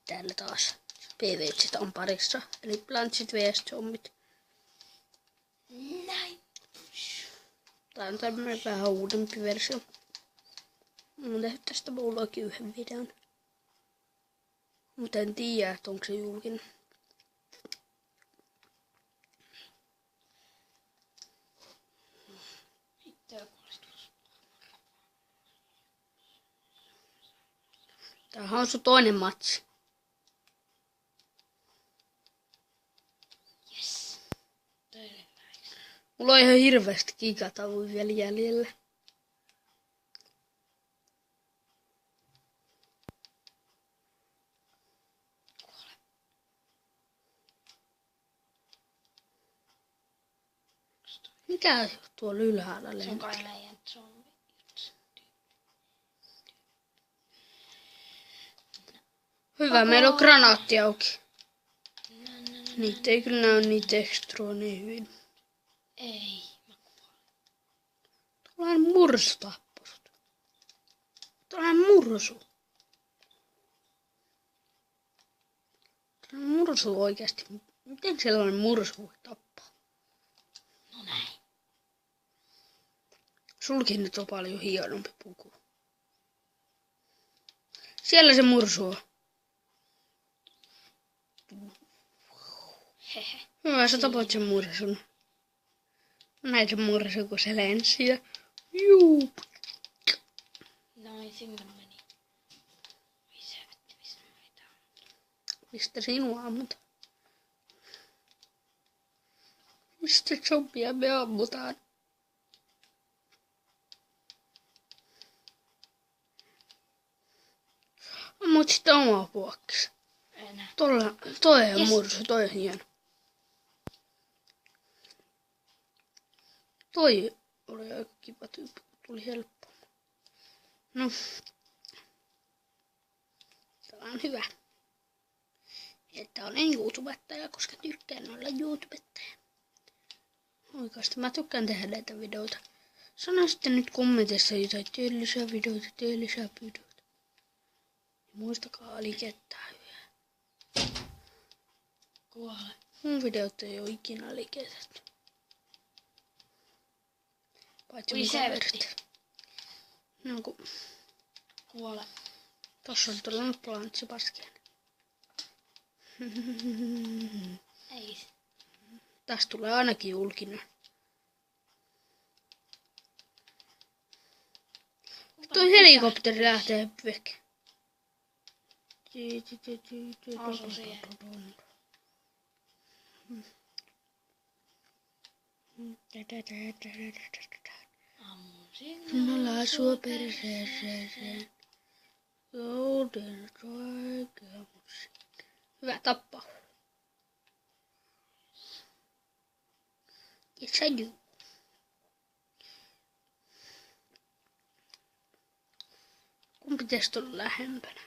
täällä taas PvZ on parissa. Eli Plantsit vs Zombit. Näin. Tää on tämmönen vähän uudempi versio. Mä oon tehnyt tästä mullakin yhden videon. Mutta en tiedä, että onko se julkinen. Tämähän on sun toinen matsi. Yes. Mulla on ihan hirveästi gigatavuja vielä jäljellä. Mikä tuolla ylhäällä Se on lentää? kai meidän zombi. Hyvä, meillä on granaatti auki. Niitä ei kyllä näy niitä ekstroa niin hyvin. Ei. Tuollainen mursu tappasut. Tuollainen mursu. Tuollainen mursu oikeasti. Miten sellainen mursu voi tappaa? No näin. Sulkin nyt on paljon hienompi puku. Siellä se mursu on. Hehe. Hyvä, sä tapoit sen mursun. Näin se mursu, kun se lensi ja... Juu. Noin, sinne meni. Missä meitä on? Mistä sinua ammutaan? Mistä zombia me ammutaan? Ammut sitä omaa puokkis. Enää. Toi on Yes. mursu, toi on hieno. Toi oli aika kiva tyyppi, tuli helppo. No. Tää on hyvä. Että olen YouTubettaja, koska tykkään olla YouTubettaja. Oikeasti mä tykkään tehdä näitä videoita. Sano sitten nyt kommenteissa jotain työllisiä videoita. Ja muistakaa alikettää hyvää. Kuole. Mun videot ei oo ikinä aliketetty. Paitsi mun kaverit. No kun Kuole. tossa on tullut plantsi paskeen. Ei. Tästä tulee ainakin julkinen. Toi helikopteri lähtee veke. Asu siihen. Ammun sinne. Sinulla sua perseeseen. Jouden kaikkea musiikkia. Hyvä tappaa. Yes I do. Kun pitäisi olla lähempänä?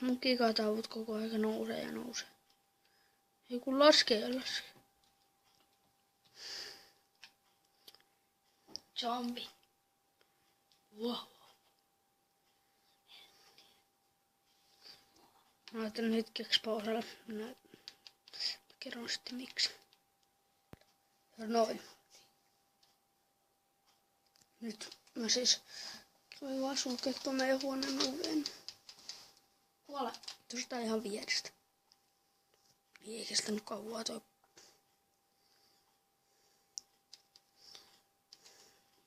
Mun gigatavut koko ajan nousee ja nousee. Ei kun laskee ja laskee. Zombi. Wow. Mä laitan hetkeksi pausalla. Mä kerron sitten miksi. Ja noin. Nyt mä siis voin vaan sulkea tuon meidän huoneen oven. Kuole. Tuosta ihan vierestä. Ei kestänyt kauaa toi.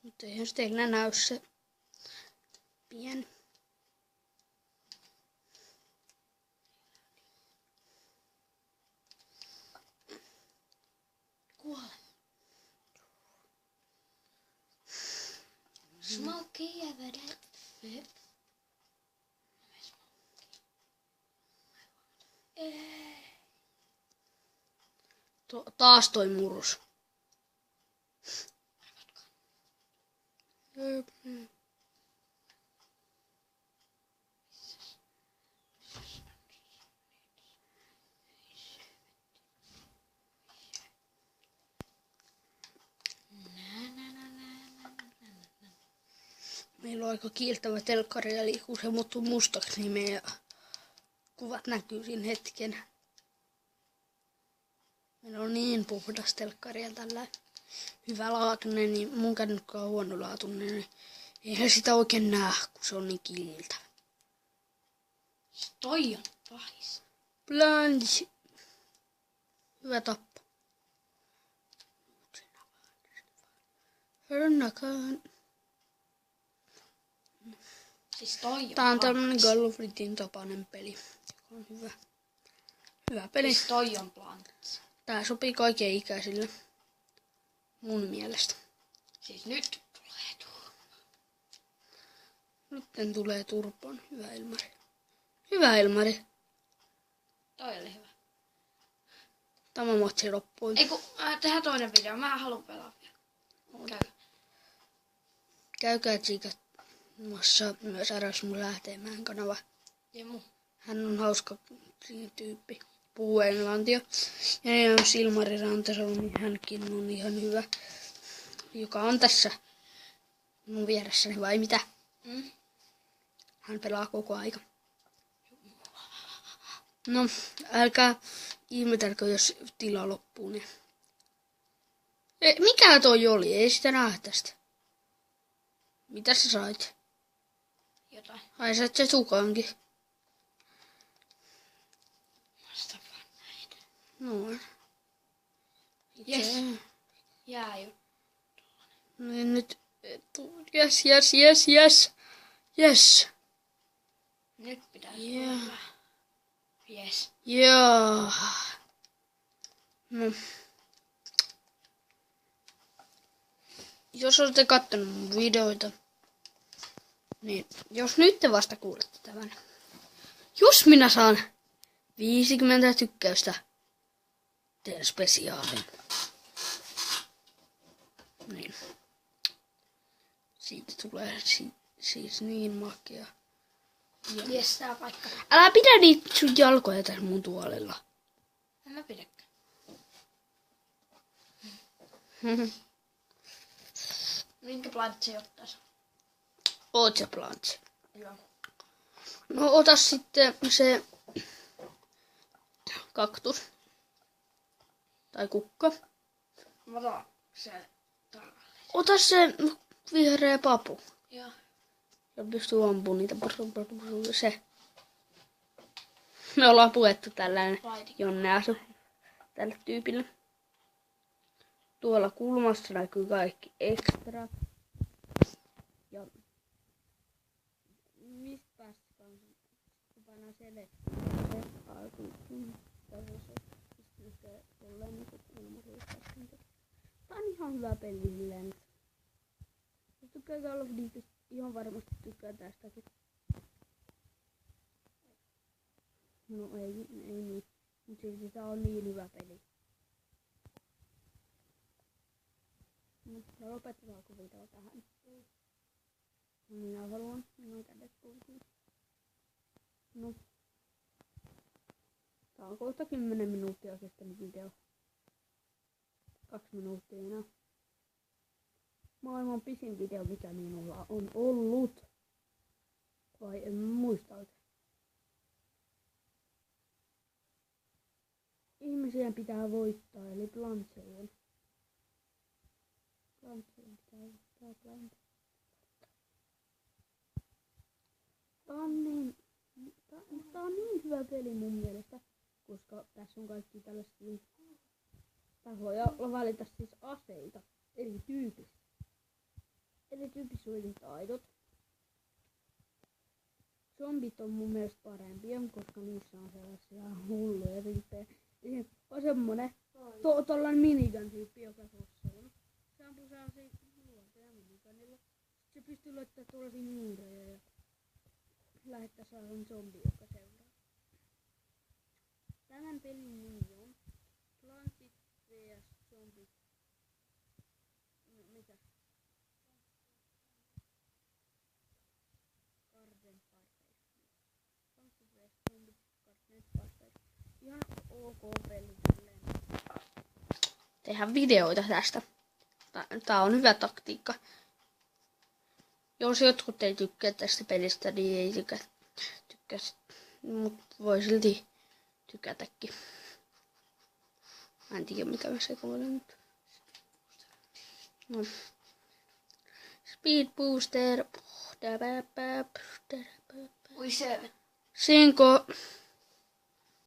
Mutta eihän se teillä näy se pieni. Kuole. Smokey ja vedet. Taas toi murus. Meillä on aika kiiltävä telkkari ja kun se muuttuu mustaksi, niin meidän kuvat näkyy siinä hetken. Meillä on niin puhdas telkkari ja tällä hyvä laatuinen, niin mun kännykkä on huonolaatuinen, niin eihän sitä oikein näe, kun se on niin kiltä. Toi on pahis. Blanche. Hyvä tappo. Hörnäkään. Siis toi on Tää on pahis. tämmönen Gallofritin tapainen peli, joka on hyvä. Hyvä peli. Siis toi on plantsi. Tää sopii kaiken ikäisille. Mun mielestä. Siis nyt tulee tuo. Nytten tulee turpoon. Hyvä Elmari. Hyvä Elmari. Toi oli hyvä. Tämä matsi loppui. Ei kun tehdään toinen video. Mä haluan pelaa vielä. Käy. Käykää tsiikattamassa myös Erasmus Lähteenmäen kanava. Jemu. Hän on hauska tyyppi. Puhuu englantia. Ja jos Ilmari Rantasalo, niin hänkin on ihan hyvä. Joka on tässä mun vieressäni vai mitä? Mm. Hän pelaa koko aika. No, älkää ihmetelkö, jos tila loppuu. Niin. Mikä toi oli? Ei sitä näe tästä. Mitä sä sait? Jotain. Ai sait se tukankin. Vasta vaan näitä. No. Jes. Jää jo. Niin nyt. Yes. Nyt pitää Joo. tulla. Jes. Joo. No. Jos olette kattonut mun videoita, niin jos nyt te vasta kuulette tämän. Jos minä saan 50 tykkäystä, teen spesiaalin. Niin. Siitä tulee siis niin makea. Jes, tää paikka. Älä pidä niitä sun jalkoja tässä mun tuolilla. En mä pidäkään. Minkä plantsi ottais? Oot sä Blanche? Joo. No ota sitten se kaktus. Tai kukka. Mä otan se tarhalle. Ota se vihreä papu. Joo. Ja pystyy ampumaan niitä. Se. Me ollaan puettu tällainen Jonne asu tälle tyypille. Tuolla kulmassa näkyy kaikki ekstrat. Ja mistä päästään? Kun painaa selektiä, se alkuun. Tää on ihan hyvä peli silleen. Jos tykkää Call of Duty, ihan varmasti tykkää tästäkin. No ei niin. Mut silti tää on niin hyvä peli. Mutta lopetetaanko video tähän? Minä haluan. Minun kädet kulkuu. No. Tää on kohta 10 minuuttia kestänyt video. 2 minuuttia enää. Maailman pisin video, mikä minulla on ollut. Vai en muista oikein. Ihmisiä pitää voittaa, eli Blanchejen. Blanchejen pitää voittaa Blanche. Tää on niin hyvä peli mun mielestä, koska tässä on kaikki tällaiset. Tää voi valita siis aseita eri tyypistä. Eri tyyppisuojelutaidot. Zombit on mun mielestä parempia, koska niissä on sellaisia hulluja tyyppejä. On semmonen tollanen minigun tyyppi, joka tuossa on. Se ampuu sellaisia luonteja minigunilla. Se pystyy laittamaan tuollaisia muureja ja lähettää sellaisen zombi, joka seuraa. Tämän pelin nimi on Plantit vs Zombit. No, mikä? Garden Warfare. Plantit vs Zombit Garden Warfare. Ihan ok peli tälleen. Tehdään videoita tästä. Tää on hyvä taktiikka. Jos jotkut ei tykkää tästä pelistä, niin ei tykkää Mut voi silti tykätäkin. Mä en tiedä mikä on se kuule, mutta... No. Speed booster. Ui se. Sinko